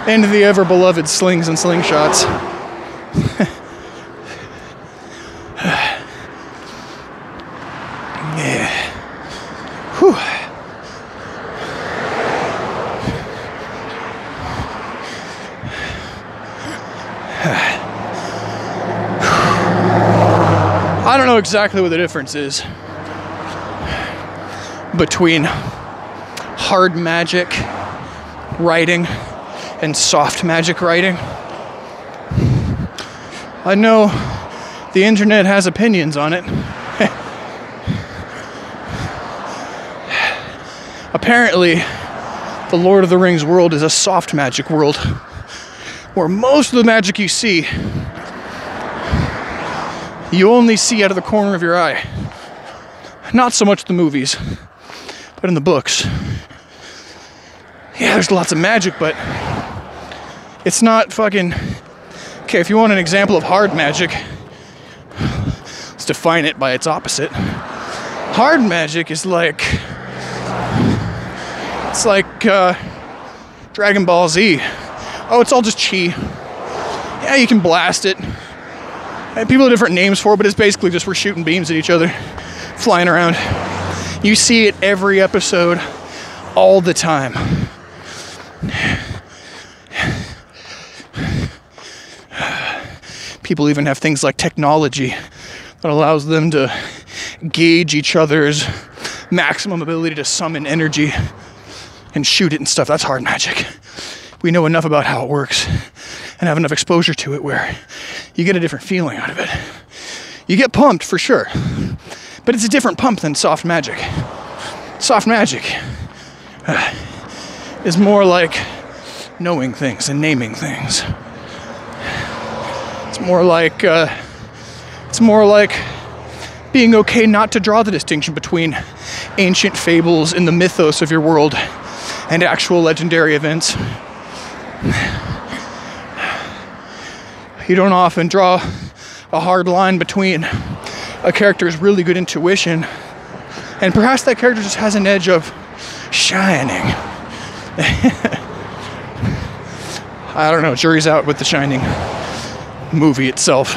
and the ever-beloved slings and slingshots. Yeah. Whew. I don't know exactly what the difference is between hard magic writing and soft magic writing. I know the internet has opinions on it. Apparently, the Lord of the Rings world is a soft magic world, where most of the magic you see, you only see out of the corner of your eye. Not so much the movies, but in the books. Yeah, there's lots of magic, but it's not fucking... Okay, if you want an example of hard magic, let's define it by its opposite. Hard magic is like... It's like Dragon Ball Z. Oh, it's all just chi. Yeah, you can blast it. And people have different names for it, but it's basically just we're shooting beams at each other, flying around. You see it every episode, all the time. People even have things like technology that allows them to gauge each other's maximum ability to summon energy and shoot it and stuff. That's hard magic. We know enough about how it works and have enough exposure to it where you get a different feeling out of it. You get pumped for sure, but it's a different pump than soft magic. Soft magic is more like knowing things and naming things. It's more like being okay not to draw the distinction between ancient fables in the mythos of your world and actual legendary events. You don't often draw a hard line between a character's really good intuition and perhaps that character just has an edge of shining. I don't know, jury's out with The Shining movie itself.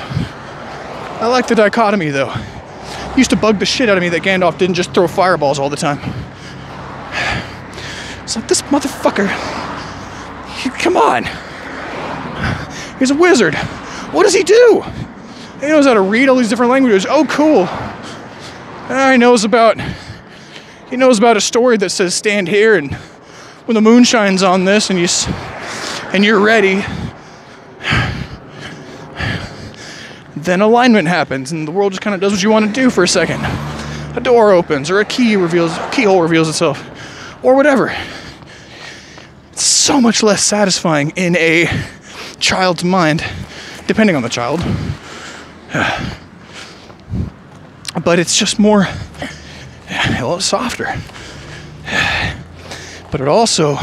I like the dichotomy though. It used to bug the shit out of me that Gandalf didn't just throw fireballs all the time. It's like, this motherfucker, come on. He's a wizard. What does he do? He knows how to read all these different languages. Oh, cool. He knows about a story that says stand here and when the moon shines on this and you're ready, then alignment happens and the world just kind of does what you want to do for a second. A door opens or a keyhole reveals itself or whatever. It's so much less satisfying in a child's mind, depending on the child. But it's just more, well, it's softer. But it also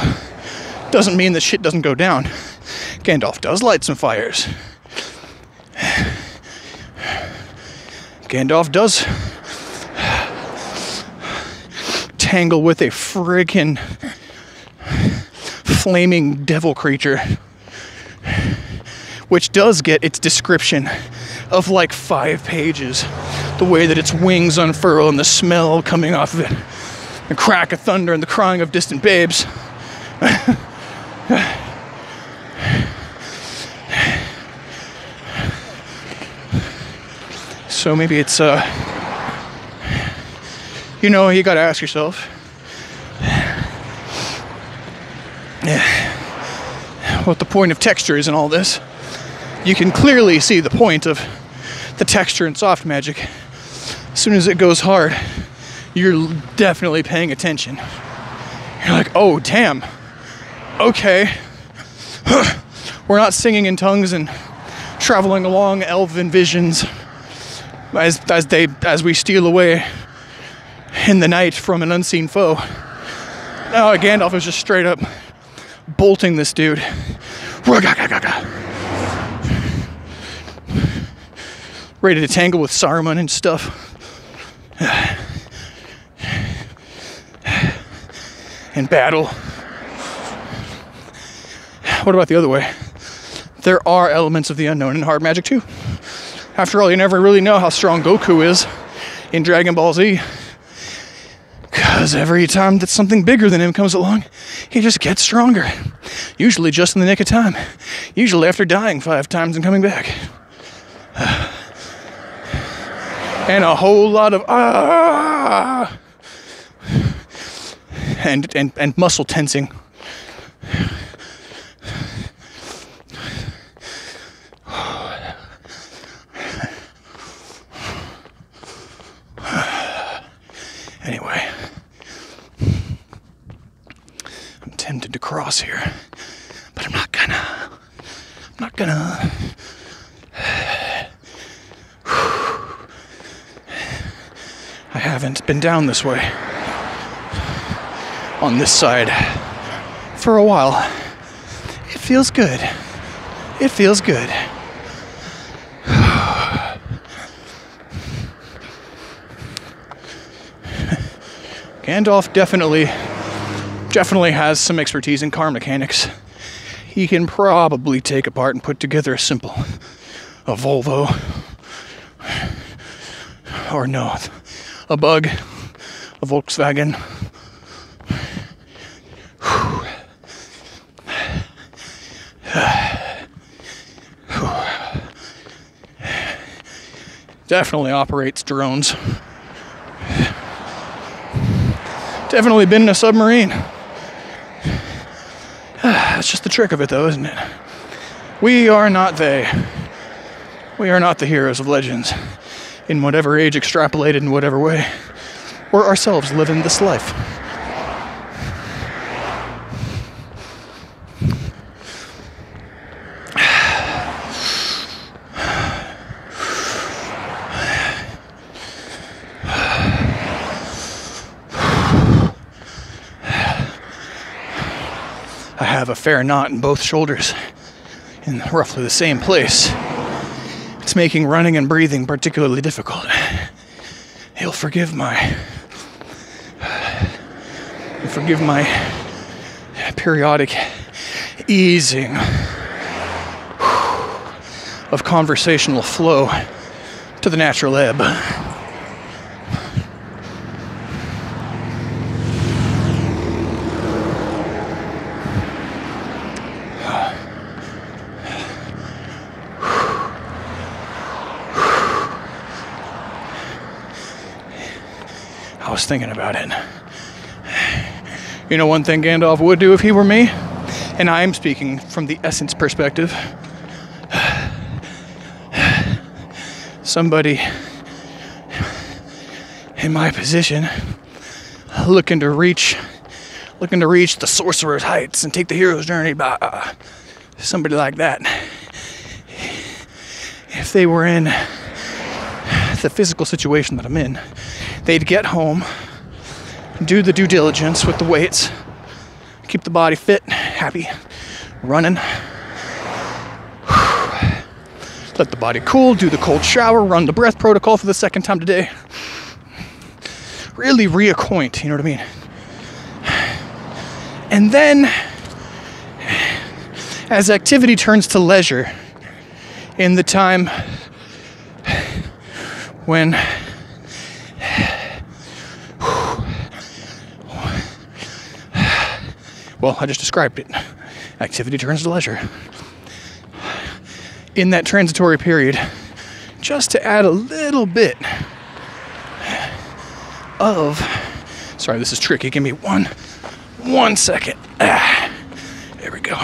doesn't mean that shit doesn't go down. Gandalf does light some fires. Gandalf does tangle with a friggin' flaming devil creature, which does get its description of like 5 pages. The way that its wings unfurl and the smell coming off of it, the crack of thunder and the crying of distant babes. So maybe it's, you know, you gotta ask yourself, what the point of texture is in all this. You can clearly see the point of the texture in soft magic. As soon as it goes hard, you're definitely paying attention. You're like, oh, damn. Okay. We're not singing in tongues and traveling along elven visions as we steal away in the night from an unseen foe. No, Gandalf is just straight up bolting this dude. Ready to tangle with Saruman and stuff. In battle. what about the other way? There are elements of the unknown in hard magic too. After all, you never really know how strong Goku is in Dragon Ball Z. Because every time that something bigger than him comes along, he just gets stronger. Usually just in the nick of time. Usually after dying 5 times and coming back. And a whole lot of and muscle tensing. Anyway, I'm tempted to cross here, but I'm not gonna. I haven't been down this way, on this side, for a while. It feels good. It feels good. Gandalf definitely has some expertise in car mechanics. He can probably take apart and put together a Volvo, or no, a Bug, a Volkswagen. Definitely operates drones. Definitely been in a submarine. That's just the trick of it, though, isn't it? We are not they. We are not the heroes of legends, in whatever age extrapolated in whatever way. We're ourselves living this life. I have a fair knot in both shoulders, in roughly the same place. It's making running and breathing particularly difficult. You'll forgive my periodic easing of conversational flow to the natural ebb. I was thinking about it. You know one thing Gandalf would do if he were me? And I am speaking from the essence perspective. Somebody in my position looking to reach the sorcerer's heights and take the hero's journey by somebody like that. If they were in the physical situation that I'm in, they'd get home, do the due diligence with the weights, keep the body fit, happy, running. Let the body cool, do the cold shower, run the breath protocol for the second time today. Really reacquaint, you know what I mean? And then, as activity turns to leisure, in the time when well, I just described it. Activity turns to leisure. In that transitory period, just to add a little bit of... Sorry, this is tricky. Give me one second. There we go.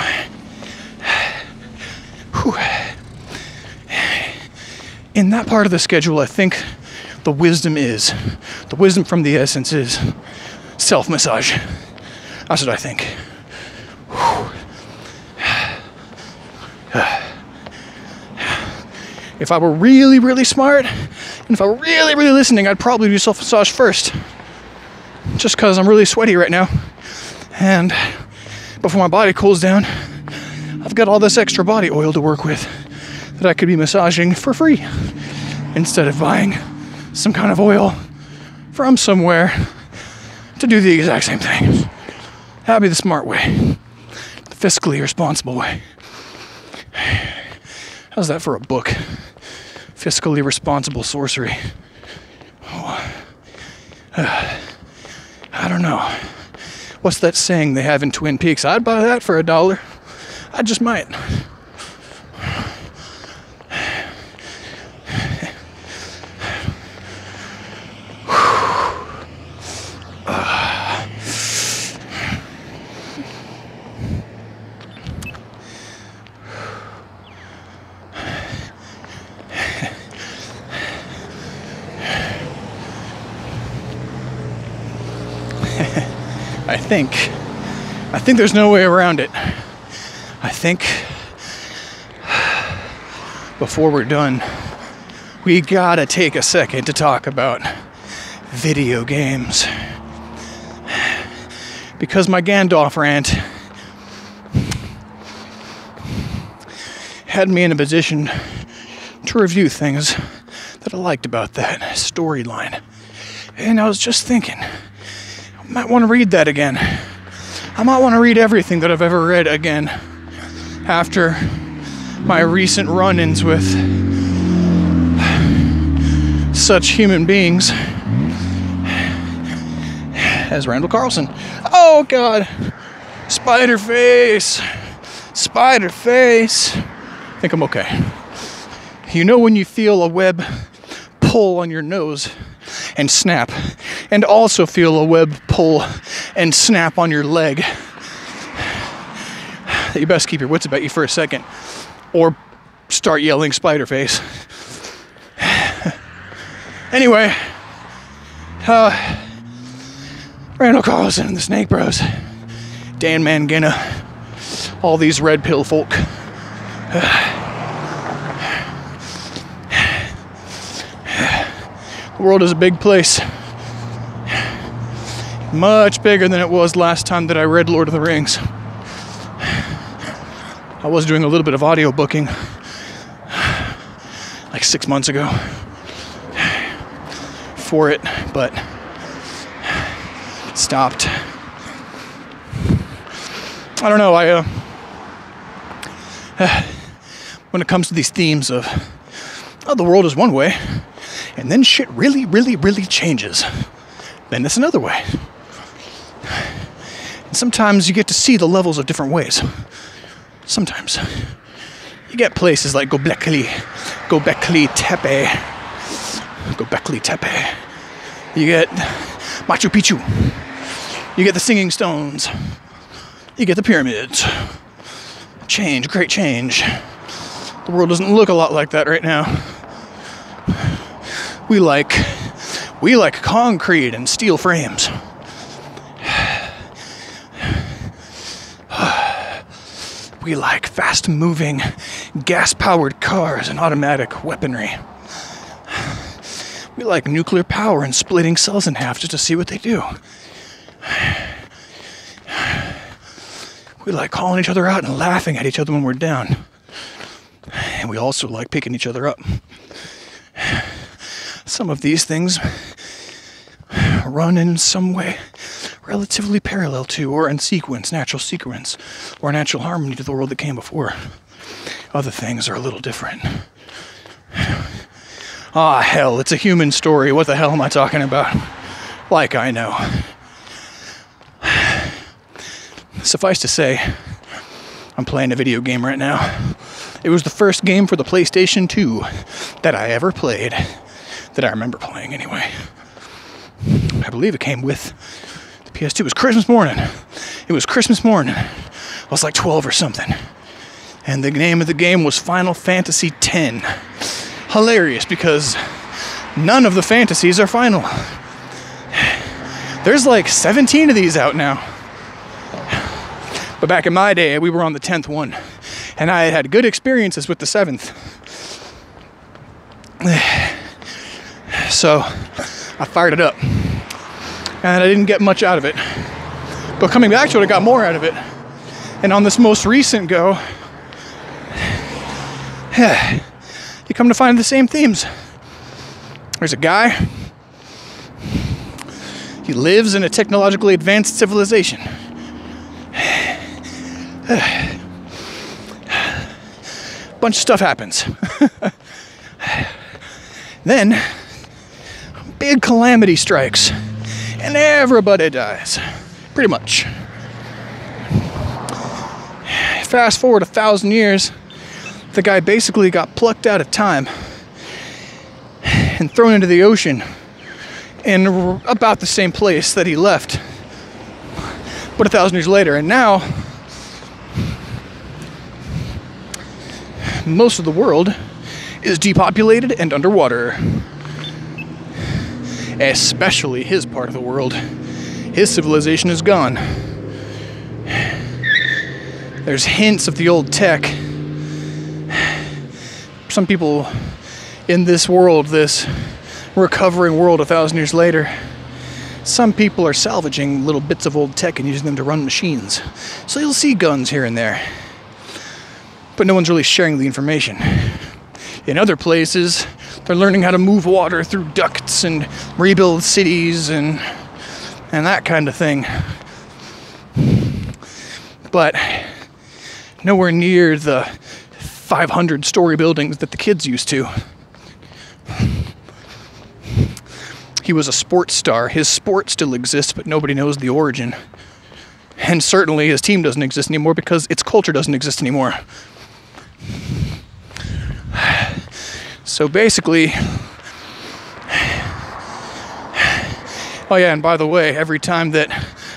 Whew. In that part of the schedule, I think the wisdom from the essence is self-massage. That's what I think. If I were really, really smart, and if I were really, really listening, I'd probably do self-massage first. Just because I'm really sweaty right now. And before my body cools down, I've got all this extra body oil to work with that I could be massaging for free instead of buying some kind of oil from somewhere to do the exact same thing. That'd be the smart way. The fiscally responsible way. How's that for a book? Fiscally responsible sorcery. Oh. I don't know. What's that saying they have in Twin Peaks? I'd buy that for $1. I just might. I think there's no way around it. I think before we're done, we gotta take a second to talk about video games. Because my Gandalf rant had me in a position to review things that I liked about that storyline. And I was just thinking, I might want to read that again. I might want to read everything that I've ever read again after my recent run-ins with such human beings as Randall Carlson. Oh God, spiderface, spiderface. I think I'm okay. You know when you feel a web pull on your nose and snap, and also feel a web pull and snap on your leg, you best keep your wits about you for a second, or start yelling spiderface. Anyway, Randall Carlson and the Snake Bros, Dan Mangina, all these red pill folk. The world is a big place. Much bigger than it was last time that I read Lord of the Rings. I was doing a little bit of audio booking like 6 months ago for it, but stopped. I don't know, when it comes to these themes of, oh, the world is one way, and then shit really, really, really changes, then it's another way. And sometimes you get to see the levels of different ways. Sometimes. You get places like Göbekli Tepe. You get Machu Picchu. You get the Singing Stones. You get the pyramids. Change, great change. The world doesn't look a lot like that right now. We like concrete and steel frames. We like fast-moving, gas-powered cars and automatic weaponry. We like nuclear power and splitting cells in half just to see what they do. We like calling each other out and laughing at each other when we're down. And we also like picking each other up. Some of these things run in some way relatively parallel to, or in sequence, natural sequence, or natural harmony to the world that came before. Other things are a little different. Ah, hell, it's a human story. What the hell am I talking about? Like I know. Suffice to say, I'm playing a video game right now. It was the first game for the PlayStation 2 that I ever played, that I remember playing anyway. I believe it came with the PS2. It was Christmas morning. I was like 12 or something. And the name of the game was Final Fantasy X. Hilarious, because none of the fantasies are final. There's like 17 of these out now. But back in my day, we were on the 10th one. And I had good experiences with the 7th. So I fired it up. And I didn't get much out of it. But coming back to it, I got more out of it. And on this most recent go, you come to find the same themes. There's a guy. He lives in a technologically advanced civilization. Bunch of stuff happens. Then, big calamity strikes, and everybody dies. Pretty much. Fast forward 1,000 years, the guy basically got plucked out of time and thrown into the ocean in about the same place that he left, but 1,000 years later. And now, most of the world is depopulated and underwater. Especially his part of the world. His civilization is gone. There's hints of the old tech. Some people in this world, this recovering world 1,000 years later, some people are salvaging little bits of old tech and using them to run machines. So you'll see guns here and there. But no one's really sharing the information. In other places, they're learning how to move water through ducts and rebuild cities and that kind of thing. But nowhere near the 500-story buildings that the kids used to. He was a sports star. His sport still exists, but nobody knows the origin. And certainly his team doesn't exist anymore because its culture doesn't exist anymore. So basically, oh yeah, and by the way, every time that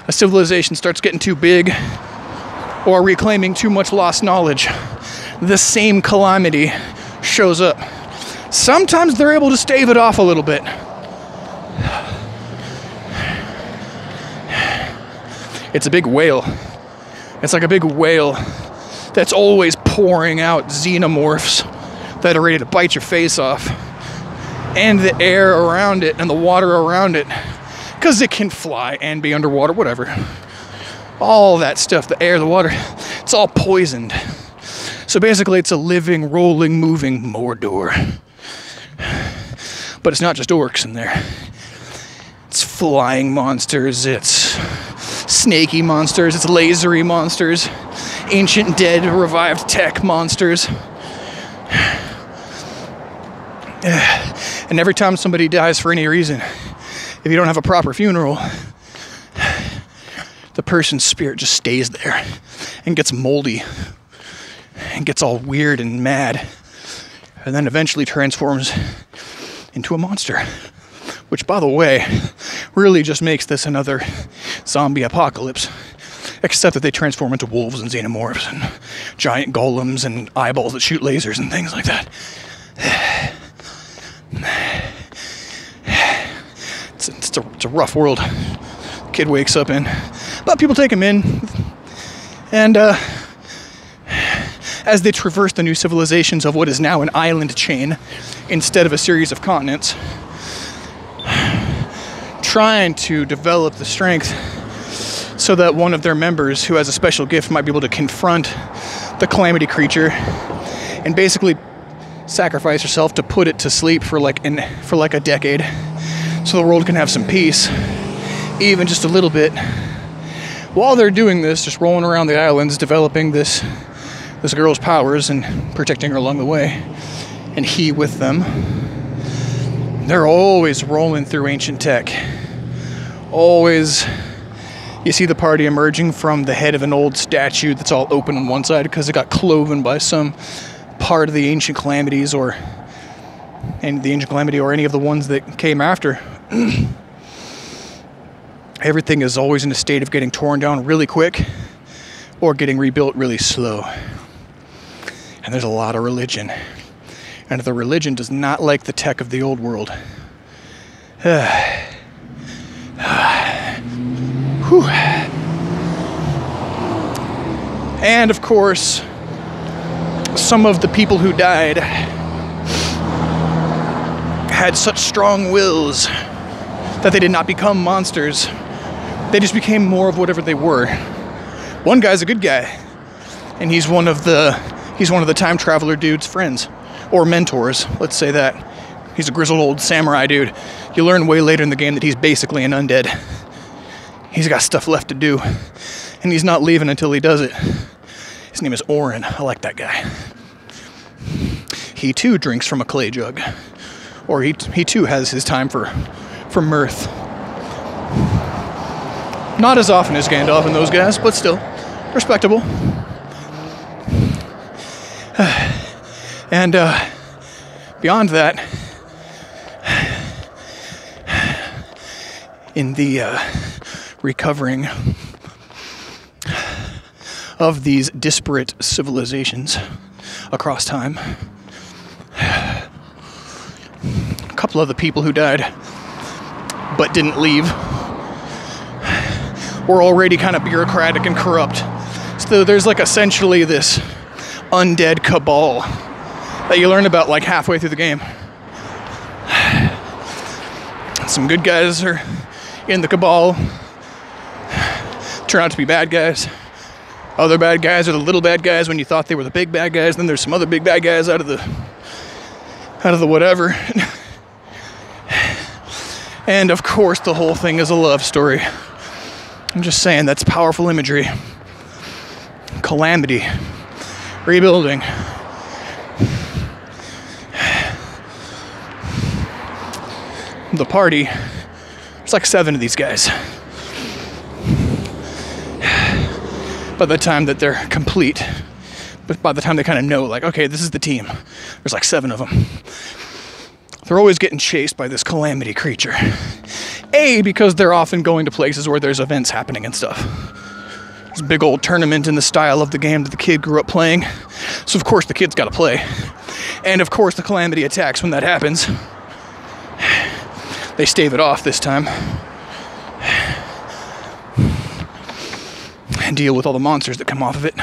a civilization starts getting too big or reclaiming too much lost knowledge, the same calamity shows up. Sometimes they're able to stave it off a little bit. It's a big whale. It's like a big whale that's always pouring out xenomorphs that are ready to bite your face off. And the air around it and the water around it, because it can fly and be underwater, whatever. All that stuff, the air, the water, it's all poisoned. So basically it's a living, rolling, moving Mordor. But it's not just orcs in there. It's flying monsters, it's snaky monsters, it's lasery monsters, ancient dead revived tech monsters. And every time somebody dies for any reason, if you don't have a proper funeral, the person's spirit just stays there and gets moldy and gets all weird and mad, and then eventually transforms into a monster. Which, by the way, really just makes this another zombie apocalypse. Except that they transform into wolves and xenomorphs and giant golems and eyeballs that shoot lasers and things like that. It's a rough world the kid wakes up in. But people take him in. And as they traverse the new civilizations of what is now an island chain instead of a series of continents, trying to develop the strength so that one of their members who has a special gift might be able to confront the calamity creature and basically sacrifice herself to put it to sleep for like a decade so the world can have some peace, even just a little bit. While they're doing this, just rolling around the islands, developing this girl's powers and protecting her along the way, and he with them, they're always rolling through ancient tech. Always, you see the party emerging from the head of an old statue that's all open on one side because it got cloven by some part of the ancient calamities or any of the ones that came after. Everything is always in a state of getting torn down really quick or getting rebuilt really slow. And there's a lot of religion. And the religion does not like the tech of the old world. And of course, some of the people who died had such strong wills that they did not become monsters. They just became more of whatever they were. One guy's a good guy, and he's one of the time traveler dude's friends or mentors, let's say that. He's a grizzled old samurai dude. You learn way later in the game that he's basically an undead. He's got stuff left to do, and he's not leaving until he does it. His name is Oren. I like that guy. He too drinks from a clay jug. Or he too has his time for mirth. Not as often as Gandalf and those guys, but still respectable. And beyond that, in the recovering of these disparate civilizations across time, a couple of the people who died but didn't leave were already kind of bureaucratic and corrupt. So there's like essentially this undead cabal that you learn about like halfway through the game. Some good guys are in the cabal, turn out to be bad guys. Other bad guys are the little bad guys when you thought they were the big bad guys. Then there's some other big bad guys out of the whatever. And of course the whole thing is a love story. I'm just saying, that's powerful imagery. Calamity. Rebuilding. The party. There's like 7 of these guys. By the time that they're complete, but by the time they kind of know, like, okay, this is the team. There's like 7 of them. They're always getting chased by this calamity creature. A, because they're often going to places where there's events happening and stuff. There's a big old tournament in the style of the game that the kid grew up playing. So of course the kid's got to play. And of course the calamity attacks when that happens. They stave it off this time. And deal with all the monsters that come off of it.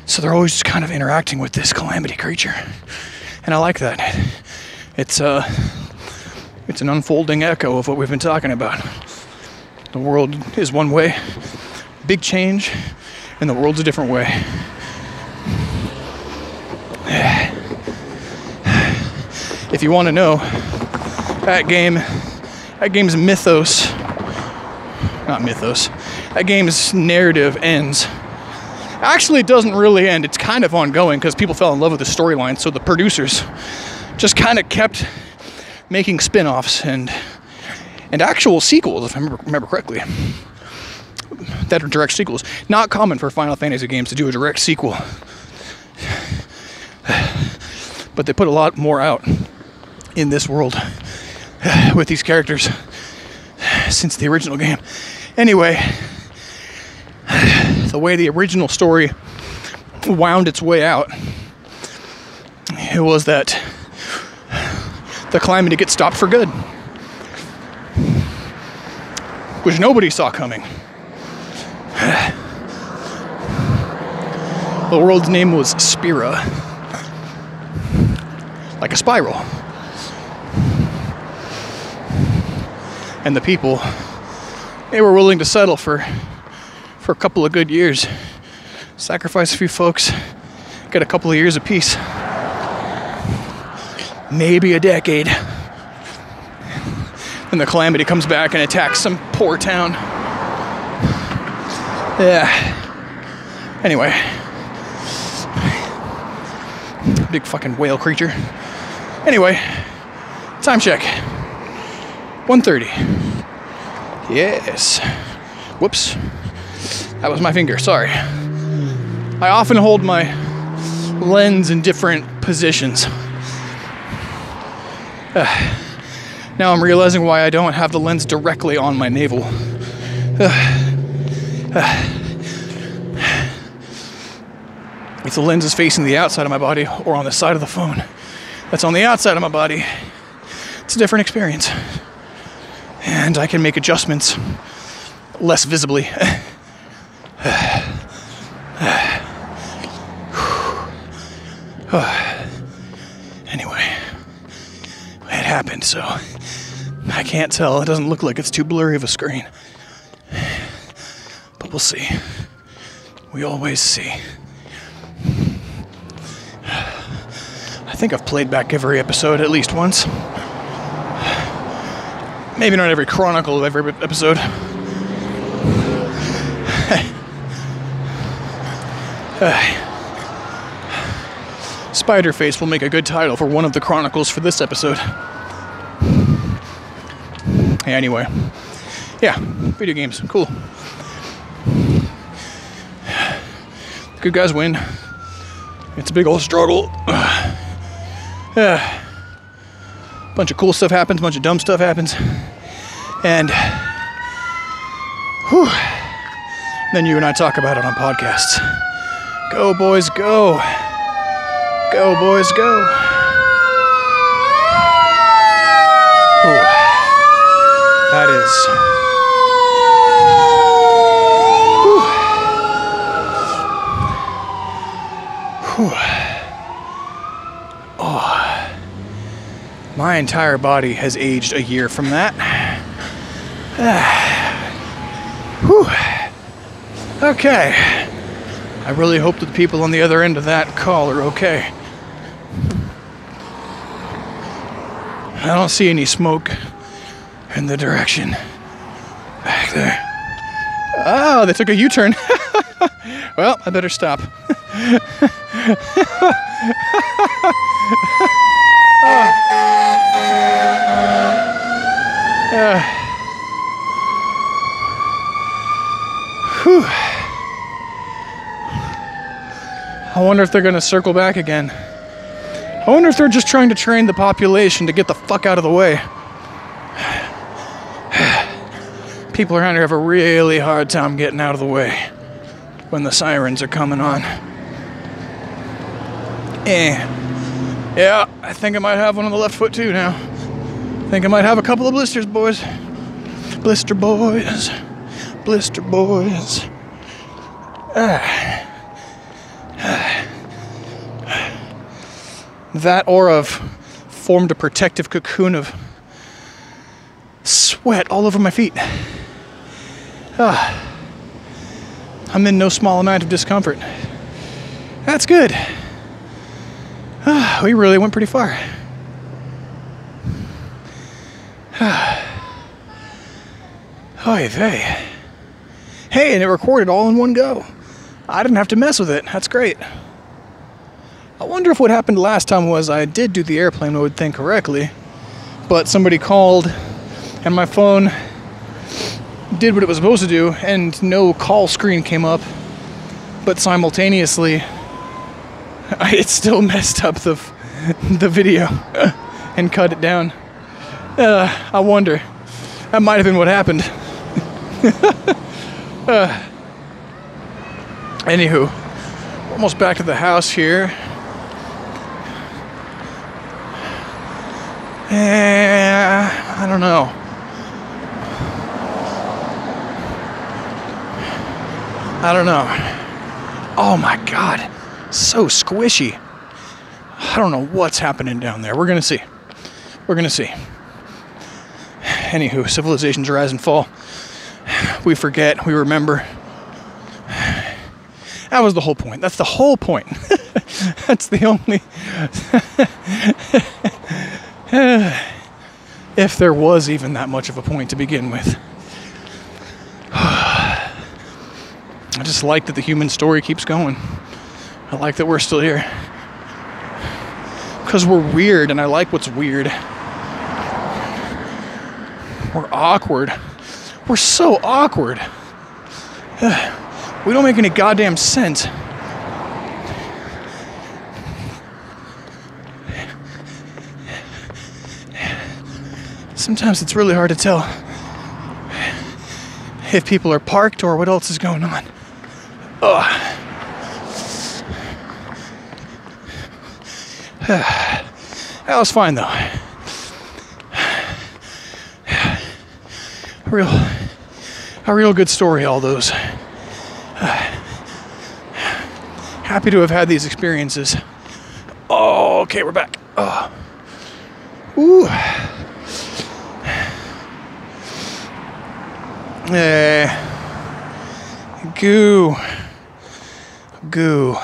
So they're always just kind of interacting with this calamity creature. And I like that. It's an unfolding echo of what we've been talking about. The world is one way, big change, and the world's a different way. If you want to know, that game's mythos, not mythos, that game's narrative ends. Actually, it doesn't really end. It's kind of ongoing because people fell in love with the storyline, so the producers just kind of kept making spin-offs and actual sequels, if I remember correctly. That are direct sequels. Not common for Final Fantasy games to do a direct sequel. But they put a lot more out in this world with these characters since the original game. Anyway, the way the original story wound its way out, it was that the calamity gets stopped for good, which nobody saw coming. The world's name was Spira, like a spiral. And the people, they were willing to settle for a couple of good years. Sacrifice a few folks, get a couple of years apiece. Maybe a decade. Then the calamity comes back and attacks some poor town. Yeah. Anyway. Big fucking whale creature. Anyway. Time check. 1:30. Yes. Whoops. That was my finger, sorry. I often hold my lens in different positions. Now I'm realizing why I don't have the lens directly on my navel. If the lens is facing the outside of my body or on the side of the phone that's on the outside of my body, it's a different experience. And I can make adjustments less visibly. Anyway, it happened, so I can't tell. It doesn't look like it's too blurry of a screen. But we'll see. We always see. I think I've played back every episode at least once. Maybe not every chronicle of every episode, Spiderface will make a good title for one of the chronicles for this episode. Anyway. Yeah, video games, cool. Good guys win. It's a big old struggle. Bunch of cool stuff happens, bunch of dumb stuff happens. And whew, then you and I talk about it on podcasts. Go, boys, go. Go, boys, go. Whew. That is... Whew. Whew. Oh. My entire body has aged a year from that. Whew. Okay. I really hope that the people on the other end of that call are okay. I don't see any smoke in the direction back there. Oh, they took a U-turn. Well, I better stop. Whew. I wonder if they're going to circle back again. I wonder if they're just trying to train the population to get the fuck out of the way. People around here have a really hard time getting out of the way when the sirens are coming on. Yeah, I think I might have one on the left foot too now. I think I might have a couple of blisters, boys. Blister boys. Blister boys. That aura formed a protective cocoon of sweat all over my feet. I'm in no small amount of discomfort. That's good. We really went pretty far. Oy vey. Hey, and it recorded all in one go. I didn't have to mess with it. That's great. I wonder if what happened last time was I did do the airplane mode thing correctly, but somebody called and my phone did what it was supposed to do and no call screen came up, but simultaneously it still messed up the video and cut it down. I wonder. That might have been what happened. Anywho, almost back to the house here. I don't know. I don't know. Oh my God, so squishy. I don't know what's happening down there. We're gonna see. We're gonna see. Anywho, civilizations rise and fall. We forget, we remember. That was the whole point. That's the whole point. That's the only... if there was even that much of a point to begin with. I just like that the human story keeps going. I like that we're still here. Because we're weird, and I like what's weird. We're awkward. We're so awkward. We don't make any goddamn sense. Sometimes it's really hard to tell if people are parked or what else is going on. Ugh. That was fine though. A real good story, all those. Happy to have had these experiences. Oh, okay, we're back. Oh. Ooh. Goo. Goo.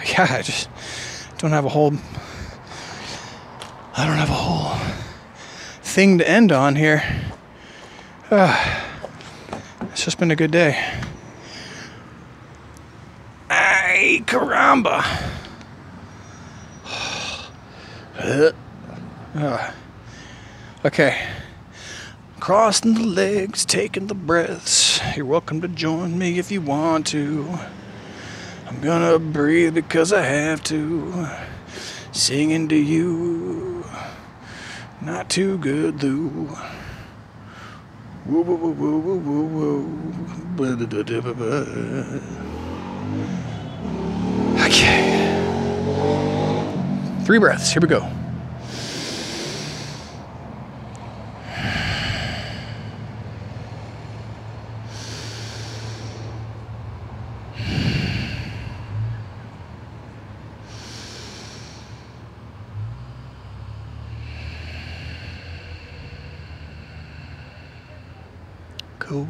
Yeah, I just don't have a whole... I don't have a whole thing to end on here. It's just been a good day. Ay, caramba. Okay. Crossing the legs, taking the breaths. You're welcome to join me if you want to. I'm gonna breathe because I have to. Singing to you. Not too good though. Whoa, whoa, whoa, whoa, whoa, whoa. Okay. 3 breaths. Here we go. Cool.